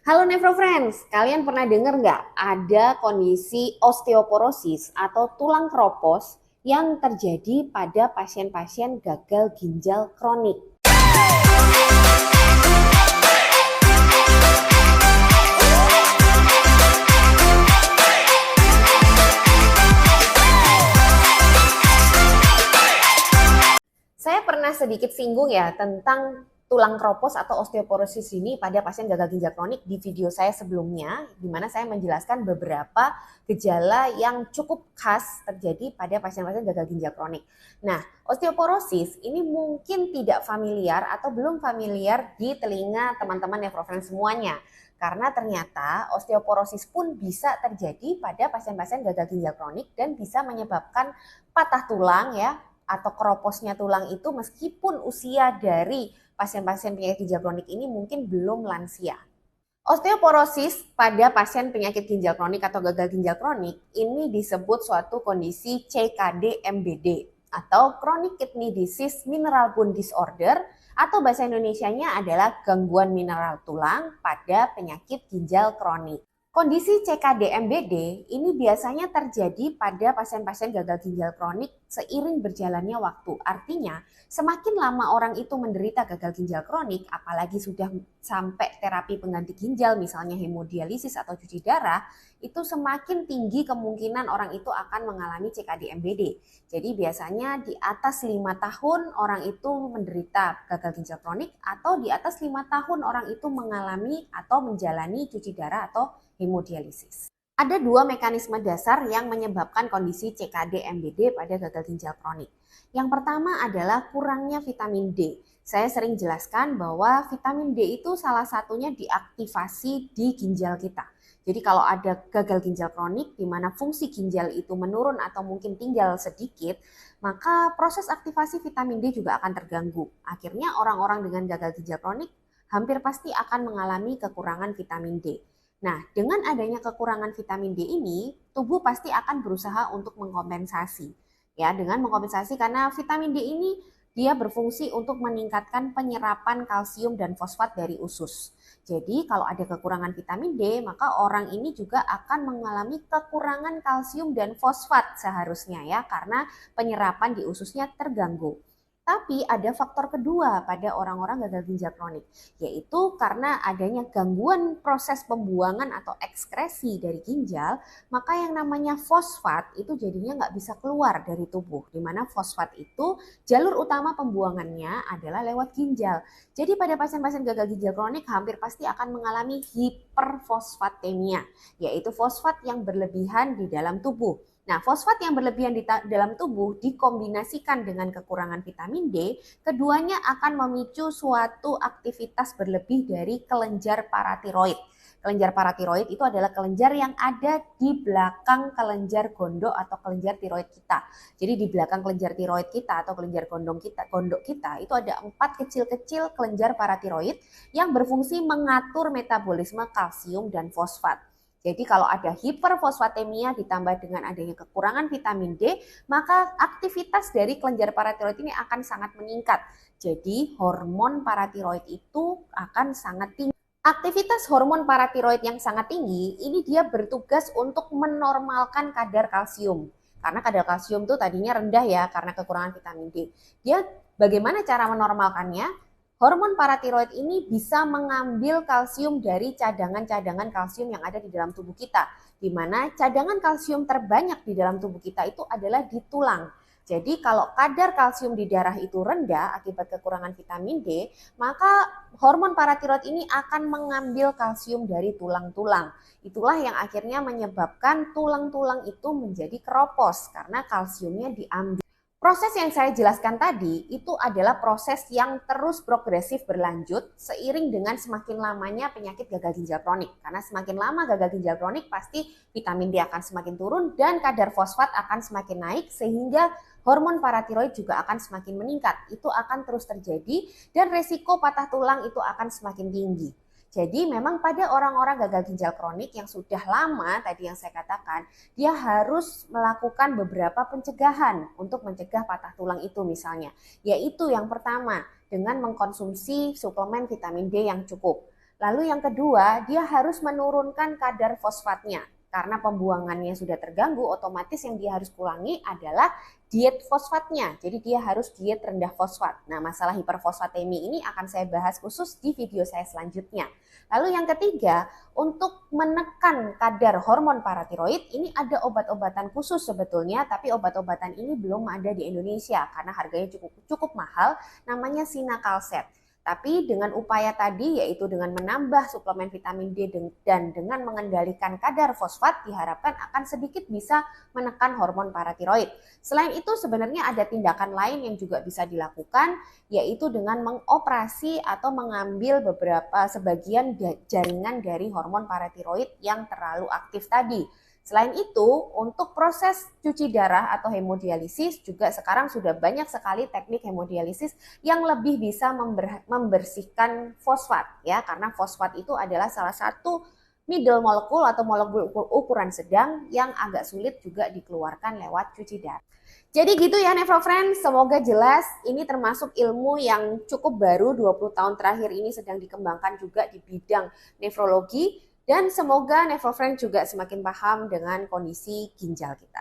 Halo Friends, kalian pernah dengar nggak ada kondisi osteoporosis atau tulang keropos yang terjadi pada pasien-pasien gagal ginjal kronik? Saya pernah sedikit singgung ya tentang tulang keropos atau osteoporosis ini pada pasien gagal ginjal kronik di video saya sebelumnya, di mana saya menjelaskan beberapa gejala yang cukup khas terjadi pada pasien-pasien gagal ginjal kronik. Nah, osteoporosis ini mungkin tidak familiar atau belum familiar di telinga teman-teman Nefrofriends semuanya. Karena ternyata osteoporosis pun bisa terjadi pada pasien-pasien gagal ginjal kronik dan bisa menyebabkan patah tulang ya, atau keroposnya tulang itu meskipun usia dari pasien-pasien penyakit ginjal kronik ini mungkin belum lansia. Osteoporosis pada pasien penyakit ginjal kronik atau gagal ginjal kronik ini disebut suatu kondisi CKD-MBD atau Chronic Kidney Disease Mineral Bone Disorder atau bahasa Indonesianya adalah gangguan mineral tulang pada penyakit ginjal kronik. Kondisi CKD-MBD ini biasanya terjadi pada pasien-pasien gagal ginjal kronik seiring berjalannya waktu. Artinya, semakin lama orang itu menderita gagal ginjal kronik, apalagi sudah sampai terapi pengganti ginjal, misalnya hemodialisis atau cuci darah, itu semakin tinggi kemungkinan orang itu akan mengalami CKD-MBD. Jadi biasanya di atas 5 tahun orang itu menderita gagal ginjal kronik atau di atas 5 tahun orang itu mengalami atau menjalani cuci darah atau hemodialisis. Ada dua mekanisme dasar yang menyebabkan kondisi CKD-MBD pada gagal ginjal kronik. Yang pertama adalah kurangnya vitamin D. Saya sering jelaskan bahwa vitamin D itu salah satunya diaktifasi di ginjal kita. Jadi kalau ada gagal ginjal kronik di mana fungsi ginjal itu menurun atau mungkin tinggal sedikit, maka proses aktivasi vitamin D juga akan terganggu. Akhirnya orang-orang dengan gagal ginjal kronik hampir pasti akan mengalami kekurangan vitamin D. Nah, dengan adanya kekurangan vitamin D ini, tubuh pasti akan berusaha untuk mengkompensasi. Ya, dengan mengkompensasi karena vitamin D ini dia berfungsi untuk meningkatkan penyerapan kalsium dan fosfat dari usus. Jadi, kalau ada kekurangan vitamin D, maka orang ini juga akan mengalami kekurangan kalsium dan fosfat seharusnya ya, karena penyerapan di ususnya terganggu. Tapi ada faktor kedua pada orang-orang gagal ginjal kronik, yaitu karena adanya gangguan proses pembuangan atau ekskresi dari ginjal, maka yang namanya fosfat itu jadinya nggak bisa keluar dari tubuh, di mana fosfat itu jalur utama pembuangannya adalah lewat ginjal. Jadi pada pasien-pasien gagal ginjal kronik hampir pasti akan mengalami hiperfosfatemia, yaitu fosfat yang berlebihan di dalam tubuh. Nah, fosfat yang berlebihan di dalam tubuh dikombinasikan dengan kekurangan vitamin D, keduanya akan memicu suatu aktivitas berlebih dari kelenjar paratiroid. Kelenjar paratiroid itu adalah kelenjar yang ada di belakang kelenjar gondok atau kelenjar tiroid kita. Jadi di belakang kelenjar tiroid kita atau kelenjar gondok kita itu ada 4 kecil-kecil kelenjar paratiroid yang berfungsi mengatur metabolisme kalsium dan fosfat. Jadi kalau ada hiperfosfatemia ditambah dengan adanya kekurangan vitamin D, maka aktivitas dari kelenjar paratiroid ini akan sangat meningkat. Jadi hormon paratiroid itu akan sangat tinggi. Aktivitas hormon paratiroid yang sangat tinggi, ini dia bertugas untuk menormalkan kadar kalsium. Karena kadar kalsium itu tadinya rendah ya karena kekurangan vitamin D. Dia bagaimana cara menormalkannya? Hormon paratiroid ini bisa mengambil kalsium dari cadangan-cadangan kalsium yang ada di dalam tubuh kita, di mana cadangan kalsium terbanyak di dalam tubuh kita itu adalah di tulang. Jadi kalau kadar kalsium di darah itu rendah akibat kekurangan vitamin D, maka hormon paratiroid ini akan mengambil kalsium dari tulang-tulang. Itulah yang akhirnya menyebabkan tulang-tulang itu menjadi keropos karena kalsiumnya diambil. Proses yang saya jelaskan tadi itu adalah proses yang terus progresif berlanjut seiring dengan semakin lamanya penyakit gagal ginjal kronik. Karena semakin lama gagal ginjal kronik pasti vitamin D akan semakin turun dan kadar fosfat akan semakin naik sehingga hormon paratiroid juga akan semakin meningkat. Itu akan terus terjadi dan resiko patah tulang itu akan semakin tinggi. Jadi memang pada orang-orang gagal ginjal kronik yang sudah lama tadi yang saya katakan, dia harus melakukan beberapa pencegahan untuk mencegah patah tulang itu misalnya. Yaitu yang pertama dengan mengkonsumsi suplemen vitamin D yang cukup. Lalu yang kedua, dia harus menurunkan kadar fosfatnya. Karena pembuangannya sudah terganggu, otomatis yang dia harus kurangi adalah diet fosfatnya. Jadi dia harus diet rendah fosfat. Nah, masalah hiperfosfatemi ini akan saya bahas khusus di video saya selanjutnya. Lalu yang ketiga, untuk menekan kadar hormon paratiroid, ini ada obat-obatan khusus sebetulnya, tapi obat-obatan ini belum ada di Indonesia karena harganya cukup mahal, namanya Sinakalset. Tapi dengan upaya tadi, yaitu dengan menambah suplemen vitamin D dan dengan mengendalikan kadar fosfat, diharapkan akan sedikit bisa menekan hormon paratiroid. Selain itu sebenarnya ada tindakan lain yang juga bisa dilakukan, yaitu dengan mengoperasi atau mengambil sebagian jaringan dari hormon paratiroid yang terlalu aktif tadi. Selain itu, untuk proses cuci darah atau hemodialisis juga sekarang sudah banyak sekali teknik hemodialisis yang lebih bisa membersihkan fosfat ya, karena fosfat itu adalah salah satu middle molekul atau molekul ukuran sedang yang agak sulit juga dikeluarkan lewat cuci darah. Jadi gitu ya Nefrofriend, semoga jelas. Ini termasuk ilmu yang cukup baru, 20 tahun terakhir ini sedang dikembangkan juga di bidang nefrologi. Dan semoga Nefrofriend juga semakin paham dengan kondisi ginjal kita.